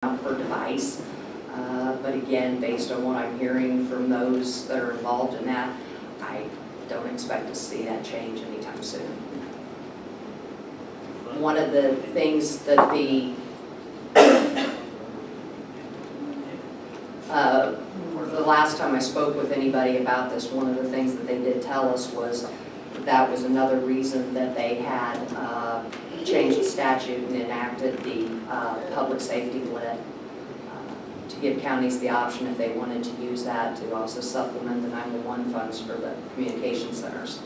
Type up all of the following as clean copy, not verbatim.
per device. But again, based on what I'm hearing from those that are involved in that, I don't expect to see that change anytime soon. One of the things that the last time I spoke with anybody about this, one of the things that they did tell us was that was another reason that they had changed the statute and enacted the public safety lit to give counties the option, if they wanted to use that, to also supplement the 911 funds for the communication centers.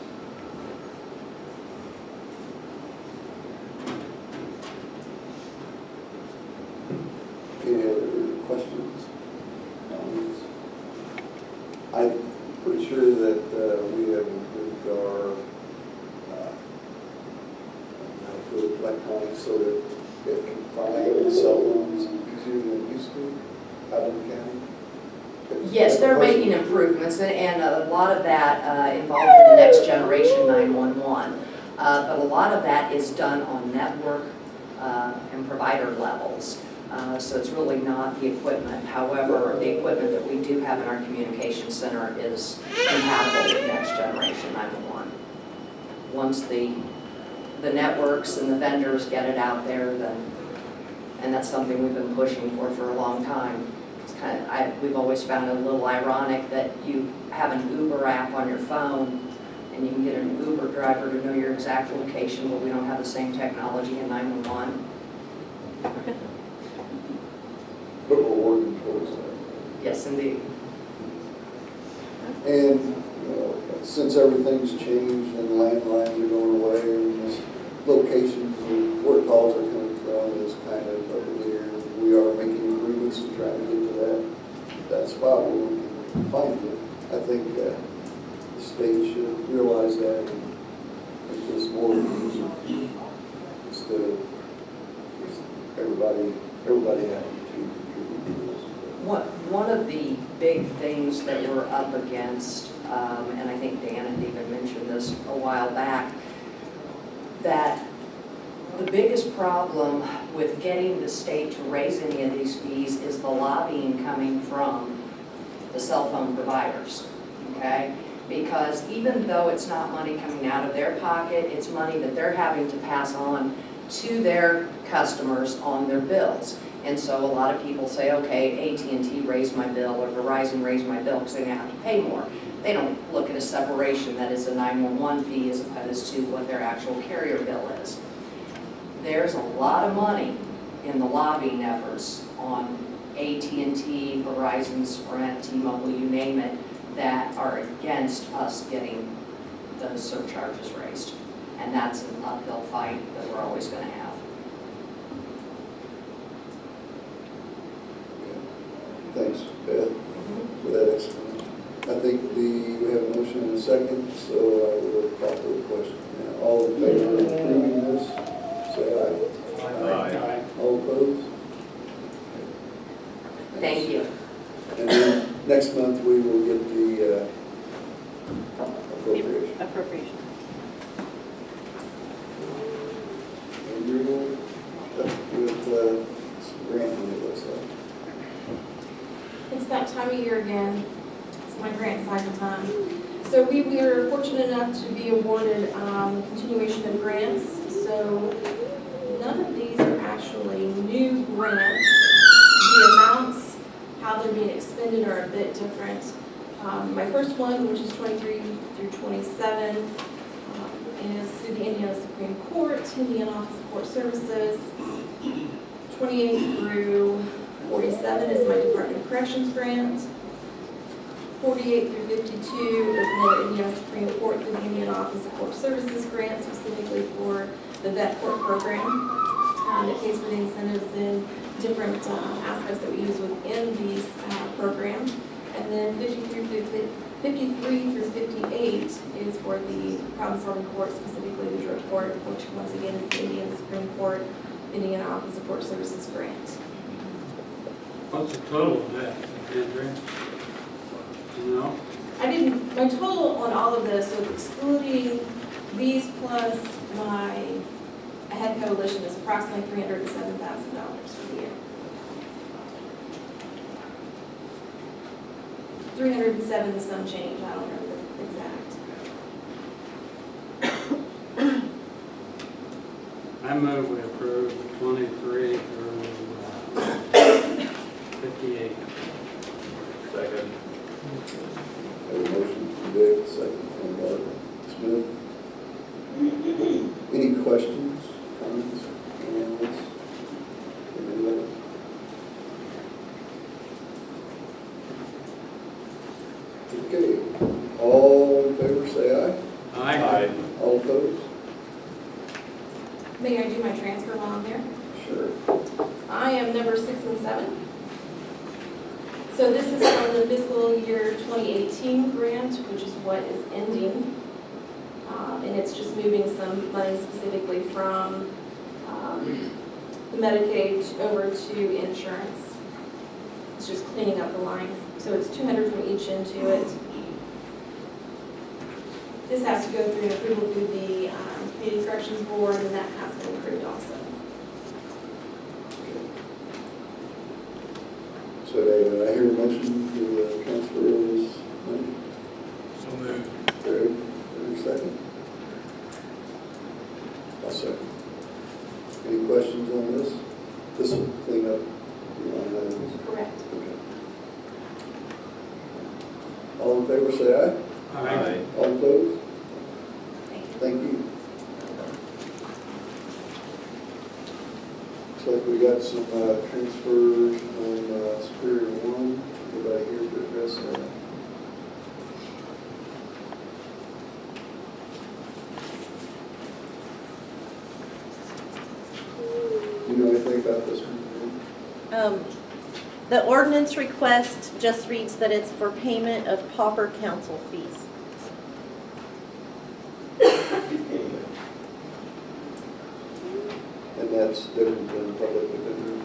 Any other questions? I'm pretty sure that we have improved our electronics so that it can find cell phones easier than it used to out in the county. Yes, they're making improvements, and a lot of that involved in the next generation 911. But a lot of that is done on network and provider levels. So it's really not the equipment. However, the equipment that we do have in our communication center is compatible with next generation 911. Once the networks and the vendors get it out there, then, and that's something we've been pushing for a long time. It's kind of, we've always found it a little ironic that you have an Uber app on your phone and you can get an Uber driver to know your exact location, but we don't have the same technology in 911. But we're working towards that. Yes, indeed. And since everything's changed and landlines are going away and this locations where calls are coming from is kind of over there, we are making improvements and trying to get to that spot where we can find it. I think the state should realize that and make this more easier instead of everybody having to contribute to this. One of the big things that we're up against, and I think Dan had even mentioned this a while back, that the biggest problem with getting the state to raise any of these fees is the lobbying coming from the cell phone providers, okay? Because even though it's not money coming out of their pocket, it's money that they're having to pass on to their customers on their bills. And so a lot of people say, okay, AT&T raised my bill or Verizon raised my bill because they're going to have to pay more. They don't look at a separation that is a 911 fee as opposed to what their actual carrier bill is. There's a lot of money in the lobbying efforts on AT&T, Verizon, Sprint, T-Mobile, you name it, that are against us getting those surcharges raised. And that's an uphill fight that we're always going to have. Thanks, Beth, for that explanation. I think we have a motion and a second, so I will call for the question. All in favor of approving this, say aye. Aye. All opposed? Thank you. And then next month we will get the appropriation. Appropriation. And you're going with some grant money, it looks like. It's that time of year again. It's my grant cycle time. So we were fortunate enough to be awarded continuation of grants. So none of these are actually new grants. The amounts, how they're being expended are a bit different. My first one, which is 23 through 27, is through the Indiana Supreme Court, Indiana Office of Court Services. 28 through 47 is my Department of Corrections grant. 48 through 52 is another Indiana Supreme Court through the Indiana Office of Court Services grant, specifically for the vet court program. It pays for the incentives in different aspects that we use within these programs. And then 53 through 58 is for the problem-solving court, specifically the drug court, which once again is the Indiana Supreme Court, Indiana Office of Court Services grant. What's the total of that, grant? You know? My total on all of this, so excluding these plus my head coalition, is approximately $307,000 for the year. 307 and some change, I don't know the exact. I move we approve 23 through 58. Second. Have a motion from Dick, second from Smith. Any questions, comments, on this? Anybody? Okay, all in favor say aye. Aye. All opposed? May I do my transfer while I'm there? Sure. I am number 6 and 7. So this is from the fiscal year 2018 grant, which is what is ending. And it's just moving some money specifically from the Medicaid over to insurance. It's just cleaning up the lines. So it's 200 from each into it. This has to go through an approval through the Community Corrections Board, and that has been approved also. So I hear a motion to transfer this money. So moved. Greg, any second? I'll second. Any questions on this? This will clean up the line items. Correct. Okay. All in favor say aye. Aye. All opposed? Thank you. Thank you. Looks like we got some transfers on Superior 1. Anybody here to address that? Do you know anything about this one? The ordinance request just reads that it's for payment of pauper council fees. And that's different than public defender?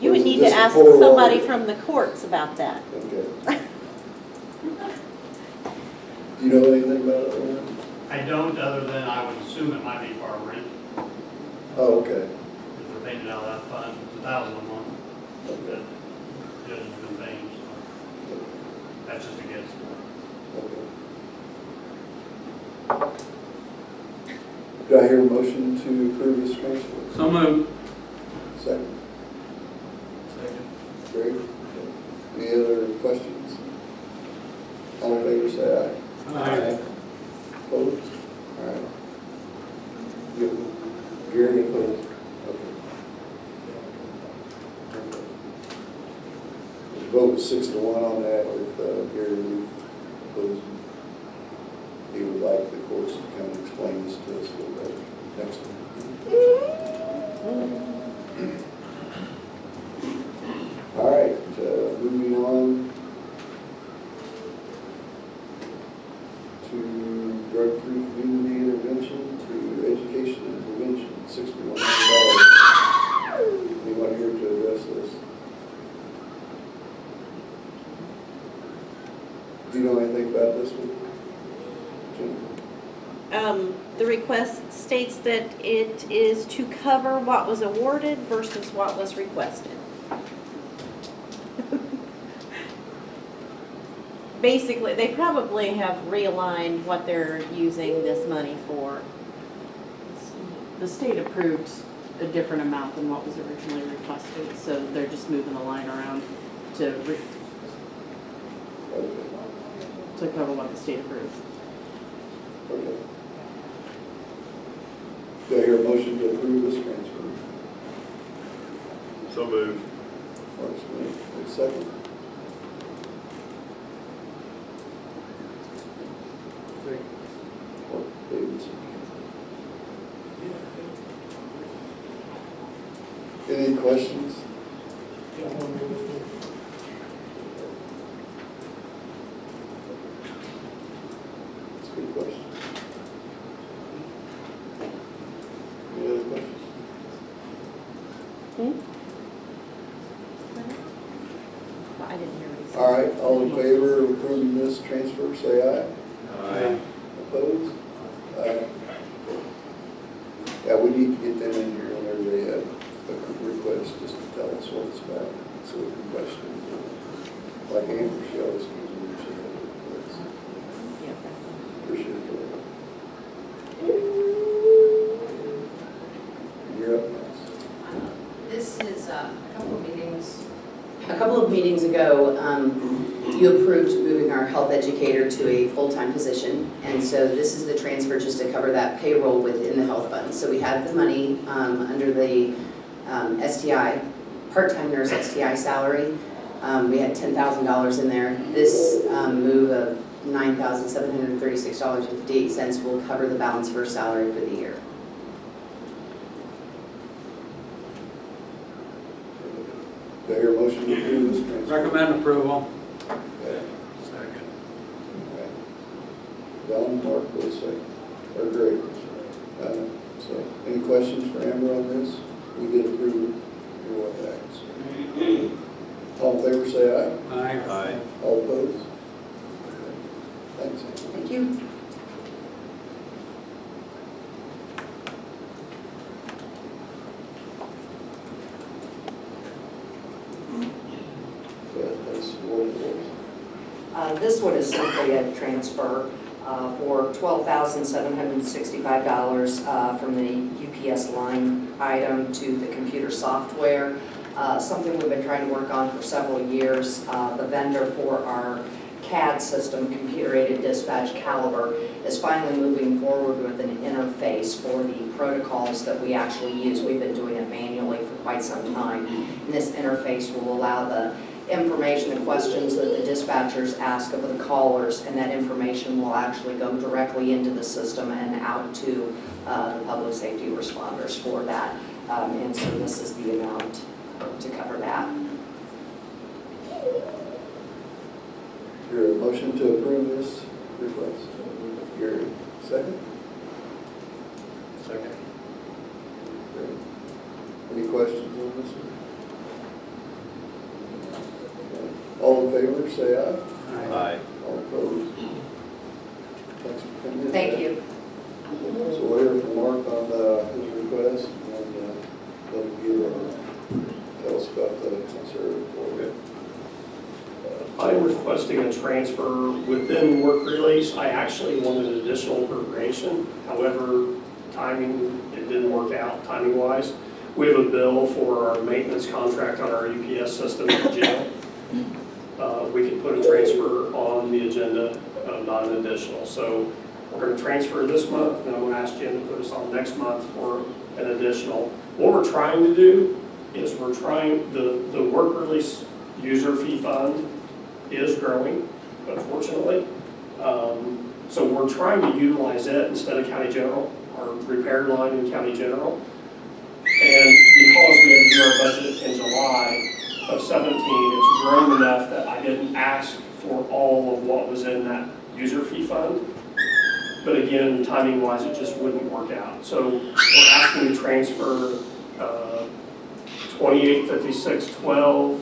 You Or would is it need to just a ask total somebody audit? from the courts about that. Okay. Do you know anything about it, Lauren? I don't, other than I would assume it might be for our rent, Oh, okay. if they're paying it out of that fund, it's $1,000 a month Okay. that judge has been paying, so that's just a guess. Okay. Do I hear a motion to approve this transfer? So moved. Second. Second. Great. Any other questions? All in favor, say aye. Aye. Opposed? All right. Gary opposed? Okay. The vote was 6-1 on that with Gary opposed. He would like the courts to come and explain this to us a little better next time. All right, moving on to drug-free community intervention to education and prevention, $6,100. Anyone here to address this? Do you know anything about this one? Jim? The request states that it is to cover what was awarded versus what was requested. Basically, they probably have realigned what they're using this money for. The state approved a different amount than what was originally requested, so they're just moving the line around to Okay. cover what the state approved. Okay. Do I hear a motion to approve this transfer? So moved. Mark Smith, a second. Mark Davidson. Any questions? That's a good question. Any other questions? I didn't hear what he said. All right, all in favor of approving this transfer, say aye. Aye. Opposed? Aye. Yeah, we need to get them in here whenever they have a request, just to tell us that's what it's about. So we can question it. Like Amber, she always gives me a chance. Appreciate that. You're up next. This is a couple of meetings ago, you approved moving our health educator to a full-time position. And so this is the transfer just to cover that payroll within the health fund. So we had the money under the STI, part-time nurse STI salary. We had $10,000 in there. This move of $9,736.58 will cover the balance of her salary for the year. Do I hear a motion to approve this transfer? Recommend approval. Okay. Second. Okay. Don, Mark, will say, or Greg. So, any questions for Amber on this? We did approve it. You're what happens. All in favor, say aye. Aye. Aye. All opposed? Okay. Thanks, Amber. Thank you. That's what it was. This one is simply a transfer for $12,765 from the UPS line item to the computer software. Something we've been trying to work on for several years. The vendor for our CAD system, computer-aided dispatch Caliber, is finally moving forward with an interface for the protocols that we actually use. We've been doing it manually for quite some time. And this interface will allow the information and questions that the dispatchers ask of the callers, and that information will actually go directly into the system and out to the public safety responders for that. And so this is the amount to cover that. Your motion to approve this request? Your second? Second. Great. Any questions on this one? Okay. All in favor, say aye. Aye. All opposed? Thanks for coming in. Thank you. So we'll hear from Mark on his request, and let him tell us about the conservative board. I'm requesting a transfer within work release. I actually wanted additional appropriation. However, timing, it didn't work out timing-wise. We have a bill for our maintenance contract on our UPS system in the jail. We could put a transfer on the agenda, not an additional. So we're going to transfer this month, and I'm going to ask Jim to put us on next month for an additional. What we're trying to do is the work release user fee fund is growing, unfortunately. So we're trying to utilize it instead of county general, our repair line in county general. And because we had to do our budget in July of 17, it's grown enough that I didn't ask for all of what was in that user fee fund. But again, timing wise, it just wouldn't work out. So we're asking to transfer 285612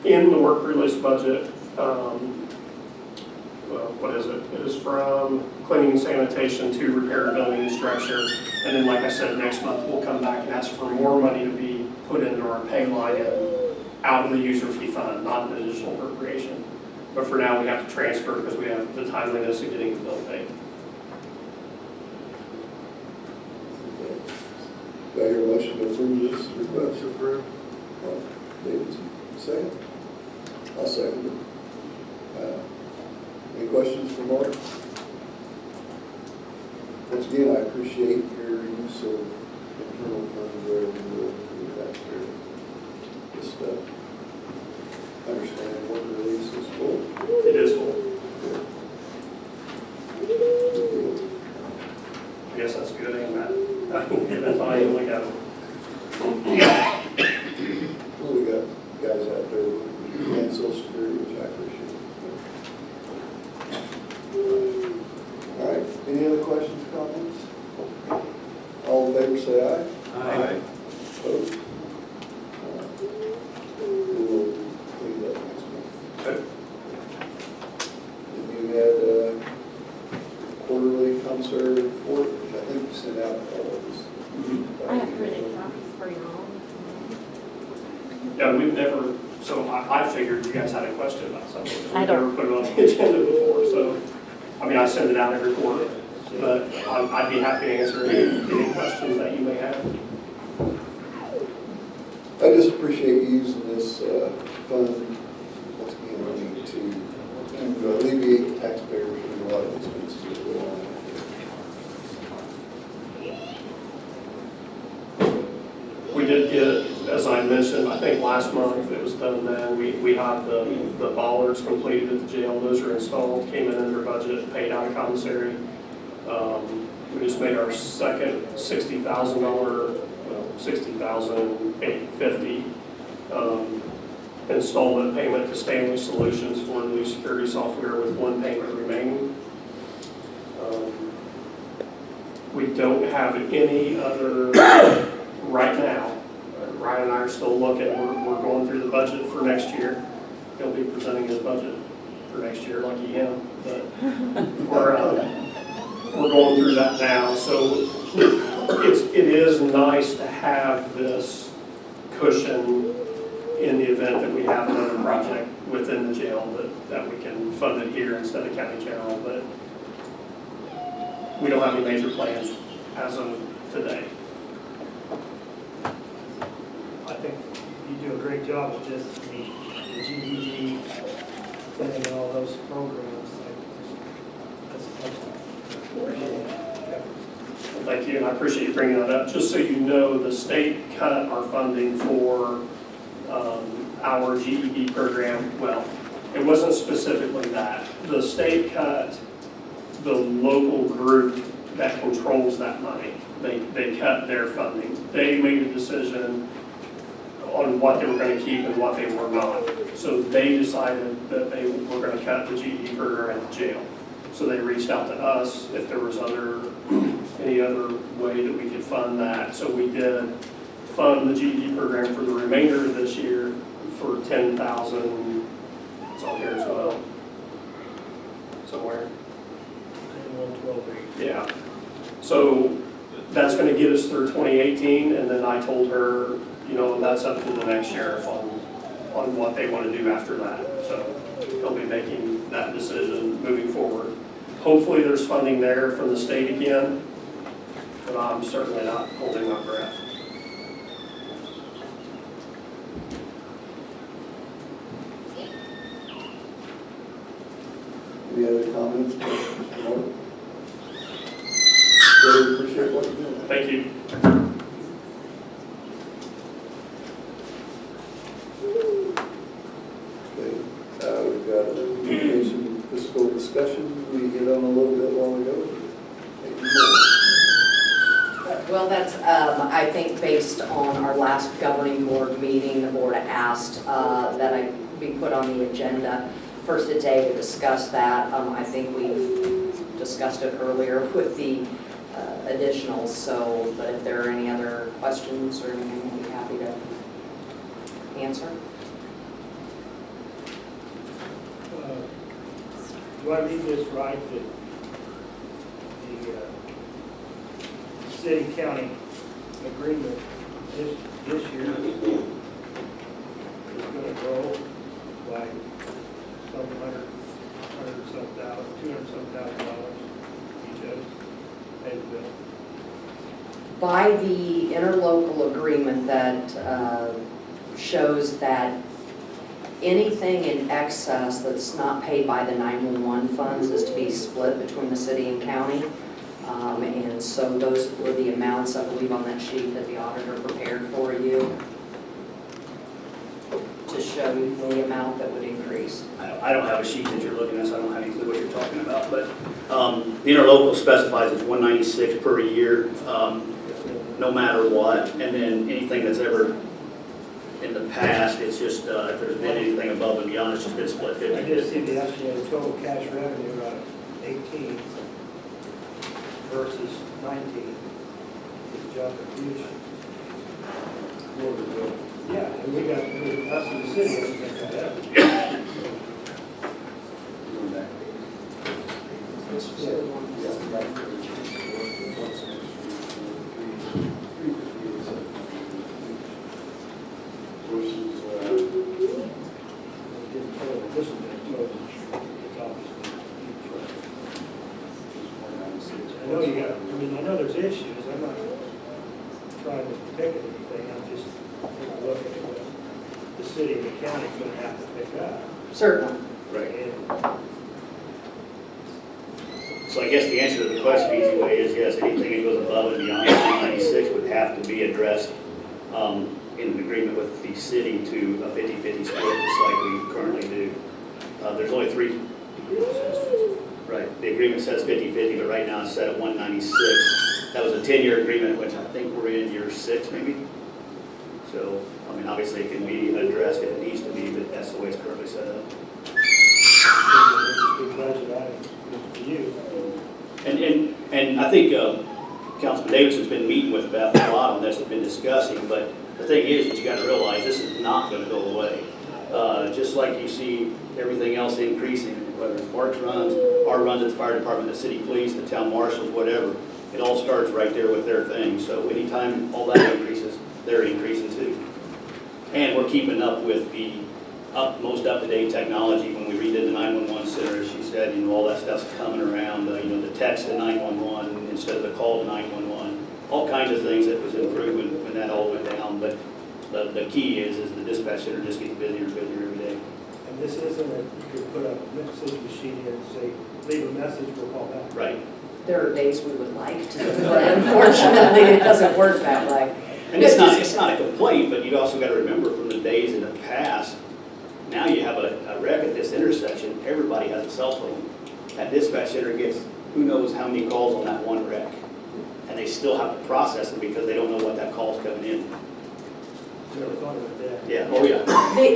in the work release budget. Well, what is it? It is from cleaning and sanitation to repair building and structure. And then, like I said, next month we'll come back and ask for more money to be put into our pay line out of the user fee fund, not an additional appropriation. But for now, we have to transfer because we have the timeliness of getting the bill paid. Do I hear a motion to approve this request? Approve. Davidson, second? I'll second it. Any questions for Mark? Once again, I appreciate your use of internal funds there for the taxpayer. This stuff. Understand what release is full. It is full. I guess that's good and bad. That's all I only got. Well, we got guys out there and Social Security, which I appreciate. All right, any other questions, comments? All in favor, say aye. Aye. Opposed? We will clean that next month. Okay. And you had quarterly commissary report, which I think you sent out to all of us. I have printed copies for you all. Yeah, No, we've never, so I figured you guys had a question about something. I don't. We've never put it on the agenda before, so, I mean, I send it out every quarter, but I'd be happy to answer any questions that you may have. I just appreciate you using this fund, once again, to alleviate the taxpayers from a lot of expenses that go on. We did get, as I mentioned, I think last month it was done then, we had the bollards completed at the jail, those are installed, came in under budget, paid out of commissary. We just made our second $60,000, well, $60,850 installment payment to Stanley Solutions for the new security software with one payment remaining. We don't have any other right now. Ryan and I are still looking. We're going through the budget for next year. He'll be presenting his budget for next year, lucky him. But we're going through that now. So it is nice to have this cushion in the event that we have another project within the jail that we can fund it here instead of county general. But we don't have any major plans as of today. I think you do a great job with this, the GED thing and all those programs. That's Thank you, and I appreciate you bringing that up. Just so you know, the state cut our funding for our GED program. Well, it wasn't specifically that. The state cut the local group that controls that money. They cut their funding. They made a decision on what they were going to keep and what they were not. So they decided that they were going to cut the GED program at the jail. So they reached out to us if there was any other way that we could fund that. So we did fund the GED program for the remainder of this year for $10,000. It's on here as well. Somewhere. 112. Yeah. So that's going to get us through 2018, and then I told her, you know, that's up to the next sheriff on what they want to do after that. So they'll be making that decision moving forward. Hopefully there's funding there from the state again, but I'm certainly not holding my breath. Any other comments, questions, Mark? Really appreciate what you're doing. Thank you. Okay, we've got a communication fiscal discussion. We hit on a little bit while ago. Well, that's, I think based on our last governing board meeting, the board asked that I be put on the agenda for today to discuss that. I think we've discussed it earlier with the additionals, so, but if there are any other questions or anything, I'd be happy to answer. Do I read this right, that the city-county agreement this year is going to grow by some $200,000 each of us pay the bill? By the interlocal agreement that shows that anything in excess that's not paid by the 911 funds is to be split between the city and county. And so those were the amounts, I believe, on that sheet that the auditor prepared for you to show you the amount that would increase. I don't have a sheet that you're looking at, so I don't have any clue what you're talking about, but the interlocal specifies it's $196 per year, no matter what, and then anything that's ever in the past, it's just, if there's been anything above and beyond, it's just been split 50-50. I just see the estimated total cash revenue of 18 versus 19. It's jump of huge. Yeah, and we got, us in the city, we got that. Versus trying to pick at anything, I'm just taking a look at what the city and the county's gonna have to pick up. Certainly. Right. And So I guess the answer to the question, easy way, is yes, anything that goes above and beyond 196 would have to be addressed in an agreement with the city to a 50-50 split, just like we currently do. There's only three. Right, the agreement says 50-50, but right now it's set at 196. That was a 10-year agreement, which I think we're in year 6 maybe. So, I mean, obviously it can be addressed if it needs to be, but that's the way it's currently set up. it's a big budget item for you. And I think Councilman Davidson's been meeting with Beth a lot on this, have been discussing, but the thing is that you got to realize this is not going to go away. Just like you see everything else increasing, whether it's parks runs, our runs at the fire department, the city police, the town marshals, whatever, it all starts right there with their thing. So anytime all that increases, they're increasing too. And we're keeping up with the most up-to-date technology. When we redid the 911 center, she said, you know, all that stuff's coming around, you know, the text to 911 instead of the call to 911. All kinds of things that was improved when that all went down. But the key is the dispatch center just gets busier and busier every day. And this isn't a, you could put a message machine in and say, leave a message, we'll call back. Right. There are days we would like to, but unfortunately, it doesn't work that way. And it's not a complaint, but you also got to remember from the days in the past, now you have a wreck at this intersection, everybody has a cell phone. That dispatch center gets who knows how many calls on that one wreck. And they still have to process it because they don't know what that call's coming in. Never thought about that. Yeah, oh yeah.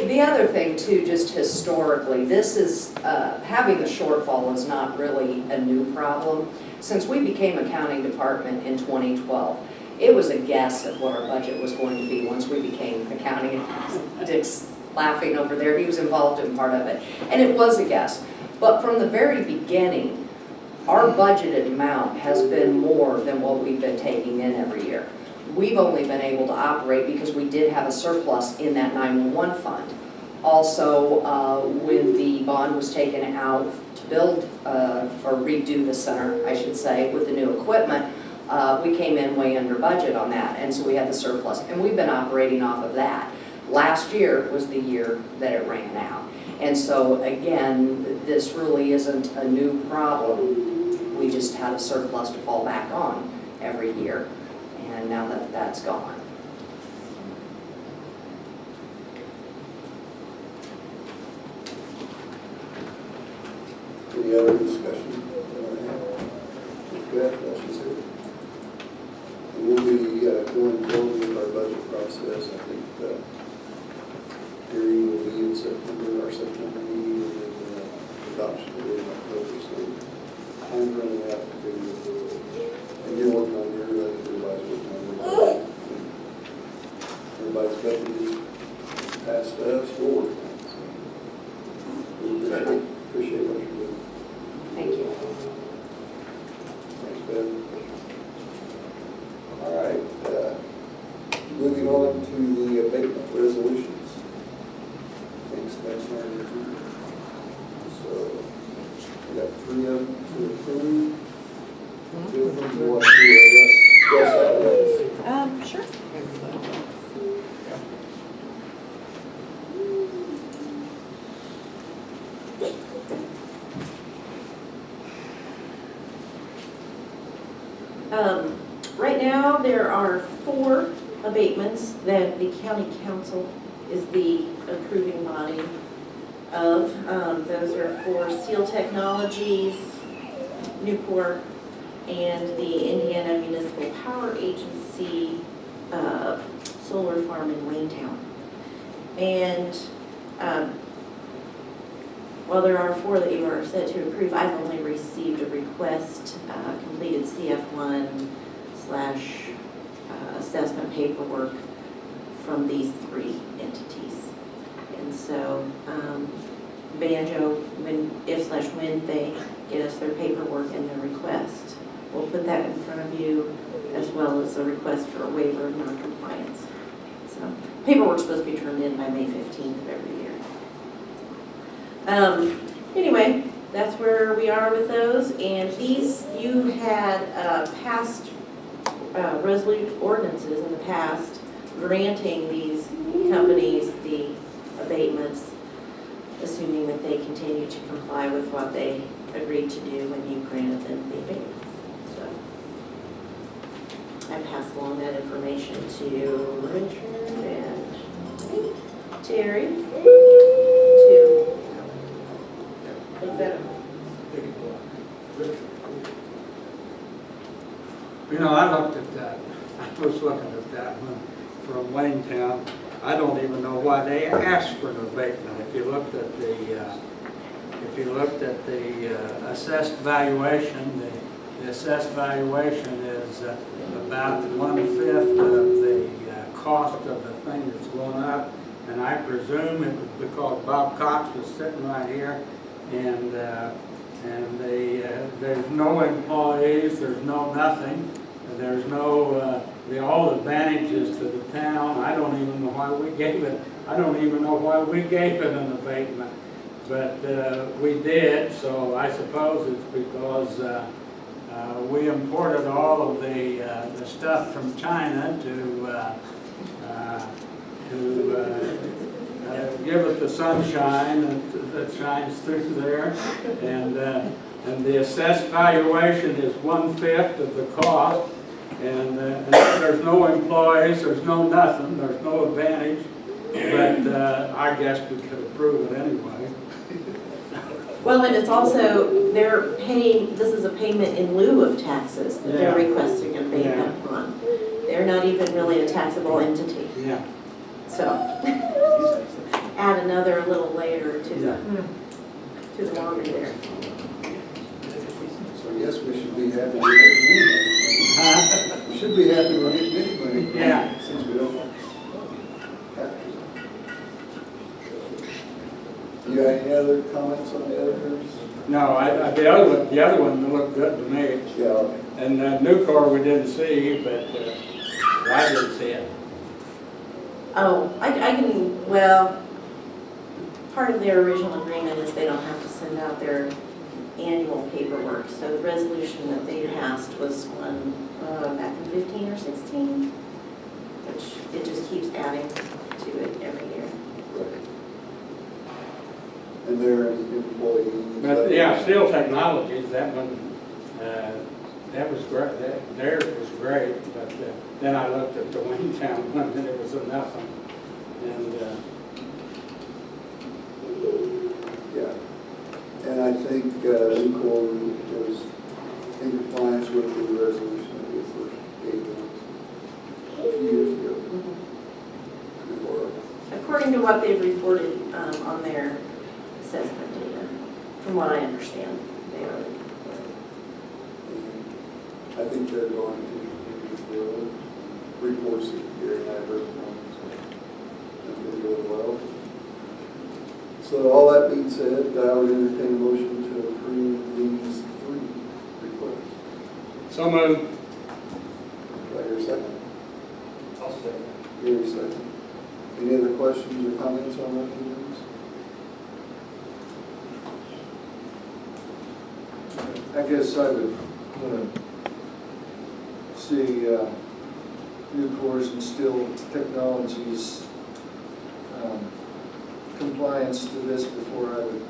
The other thing too, just historically, this is, having a shortfall is not really a new problem. Since we became a county department in 2012, it was a guess at what our budget was going to be once we became a county. Dick's laughing over there, he was involved in part of it. And it was a guess. But from the very beginning, our budgeted amount has been more than what we've been taking in every year. We've only been able to operate because we did have a surplus in that 911 fund. Also, when the bond was taken out to build, or redo the center, I should say, with the new equipment, we came in way under budget on that, and so we had the surplus. And we've been operating off of that. Last year was the year that it ran out. And so, again, this really isn't a new problem. We just had a surplus to fall back on every year. And now that that's gone. Any other discussion? Beth, that's just it. And we'll be going forward with our budget process. I think hearing will be in September, our September meeting, and then adoption will be in October. So time's running out and you're working on your, everybody's working on their. Everybody's budget is passed us forward. So we appreciate what you're doing. Thank you. Thanks, Ben. All right, moving on to the abatement resolutions. Thanks, Commissioner. So, we got 3 of them to approve. 2 of them you want to discuss. Sure. Right now, there are 4 abatements that the county council is the approving body of. Those are for Steel Technologies, Nucor, and the Indiana Municipal Power Agency solar farm in Wayne. And while there are 4 that you are set to approve, I've only received a request, completed CF1 / assessment paperwork from these 3 entities. And so Banjo, when they get us their paperwork and their request, we'll put that in front of you, as well as a request for a waiver of noncompliance. So paperwork's supposed to be turned in by May 15th of every year. Anyway, that's where we are with those. And these, you had passed ordinances in the past granting these companies the abatements, assuming that they continue to comply with what they agreed to do when you granted them the abatements. So I pass along that information to Richard and Terry to look that up. You know, I looked at that, I was looking at that one from Wayne. I don't even know why they asked for an abatement. If you looked at the assessed valuation, the assessed valuation is about 1/5 of the cost of the thing that's going up. And I presume it was because Bob Cox was sitting right here, and there's no employees, there's no nothing, there's no, all advantages to the town. I don't even know why we gave it, an abatement, but we did, so I suppose it's because we imported all of the stuff from China to give it the sunshine that shines through there, and the assessed valuation is 1/5 of the cost, and there's no employees, there's no nothing, there's no advantage, but I guess we could approve it anyway. Well, and it's also, they're paying, this is a payment in lieu of taxes that they're requesting an abatement on. They're not even really a taxable entity. Yeah. So, add another little layer to the laundry there. So I guess we should be happy we're getting any money. We should be happy we're getting any money. Yeah. Since we don't have to. You got any other comments on the others? No, the other one looked good to me. Yeah. And Nucor we didn't see, but I didn't see it. Oh, I can, well, part of their original agreement is they don't have to send out their annual paperwork. So the resolution that they passed was one back in 15 or 16, which it just keeps adding to it every year. And they're employees. But yeah, Steel Technologies, that one, that was great. Theirs was great, but then I looked at the Waytown one and it was a nothing. And yeah, and I think Nucor was in compliance with the resolution that we first gave them a few years ago. Before. According to what they've reported on their assessment data, from what I understand, they are. I think they're going to do reports that Gary and I heard from, so they're doing well. So all that being said, I would entertain a motion to approve these 3 requests. so moved. Do I hear a second? I'll second. Gary second. Any other questions or comments on that, please? I guess I would want to see Nucor's and Steel Technologies compliance to this before I would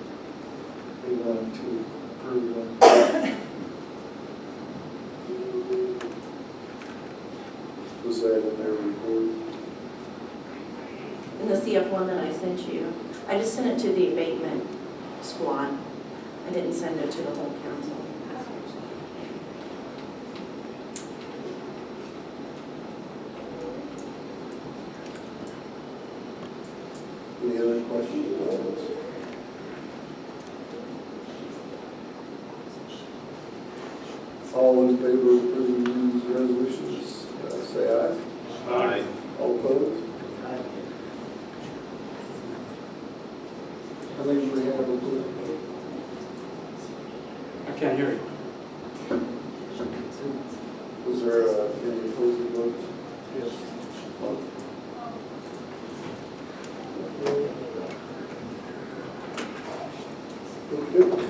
be willing to approve them. Was that in their report? In the CF1 that I sent you, I just sent it to the abatement squad. I didn't send it to the whole council. Any other questions or comments? All in favor of approving these resolutions, say aye. Aye. All opposed? How many do we have opposed? I can't hear you. Was there any opposing votes? Yes. Okay.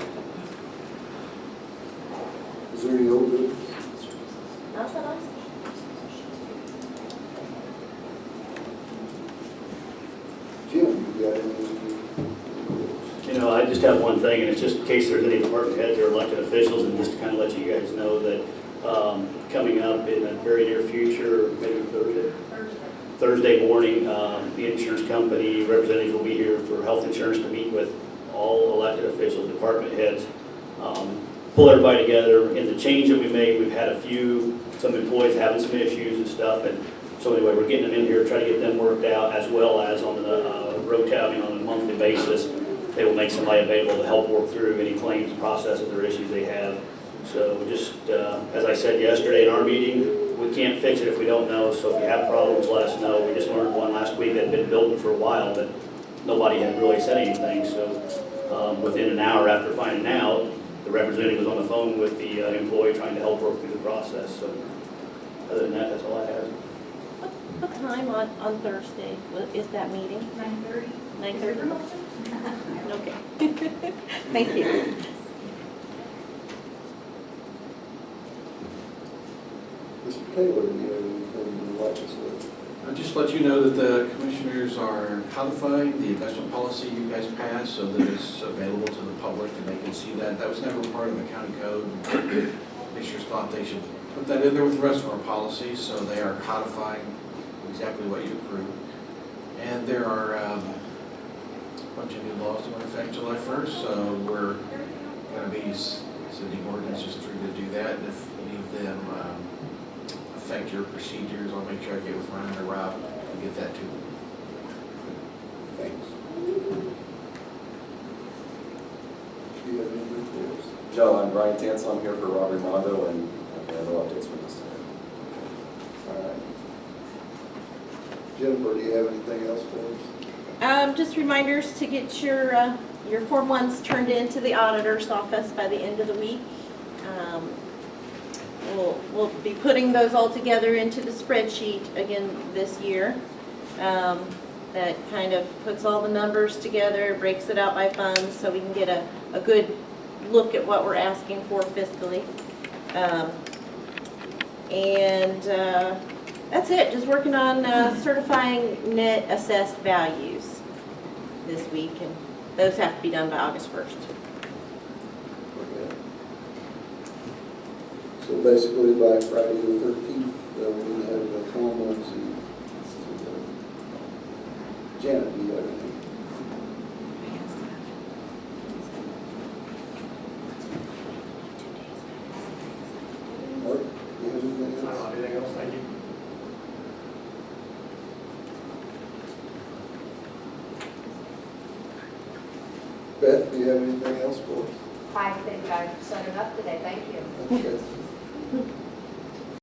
Is there any old business? Not that I see. got anything? You know, I just have one thing, and it's just in case there's any department heads or elected officials, and just to kind of let you guys know that coming up in a very near future, maybe Thursday morning, the insurance company representatives will be here for health insurance to meet with all elected officials, department heads, pull everybody together. In the change that we made, we've had some employees having some issues and stuff, and so anyway, we're getting them in here, try to get them worked out, as well as on the road tabs on a monthly basis. They will make somebody available to help work through any claims processes or issues they have. So just, as I said yesterday in our meeting, we can't fix it if we don't know, so if you have problems, let us know. We just learned one last week that had been building for a while, but nobody had really said anything, so within an hour after finding out, the representative was on the phone with the employee trying to help work through the process. So other than that, that's all I have. What time on Thursday is that meeting? 9:30. 9:30? Okay. Thank you. Mr. Taylor, do you have anything you'd like to say? I'll just let you know that the commissioners are codifying the investment policy you guys passed so that it's available to the public and they can see that. That was never part of the county code. Commissioners thought they should put that in there with the rest of our policies, so they are codifying exactly what you approved. And there are a bunch of new laws that went effect July 1st, so we're going to be sending ordinances through to do that. And if any of them affect your procedures, I'll make sure I get with Ryan or Rob and get that to them. Thanks. Do you have any reports? Joe, I'm Brian Tansel. I'm here for Robert Mondo, and I have no updates from this time. All right. Jennifer, do you have anything else for us? Just reminders to get your Form 1s turned into the auditor's office by the end of the week. We'll be putting those all together into the spreadsheet again this year. That kind of puts all the numbers together, breaks it out by funds, so we can get a good look at what we're asking for fiscally. That's it, just working on certifying net assessed values this week, and those have to be done by August 1st. Okay. So basically by Friday the 13th, we need to have the Form 1s. Janet, do you have anything? Mark, do you have anything I else? don't have anything else, thank you. Beth, do you have anything else for us? I think I've set it up today, thank you. Okay.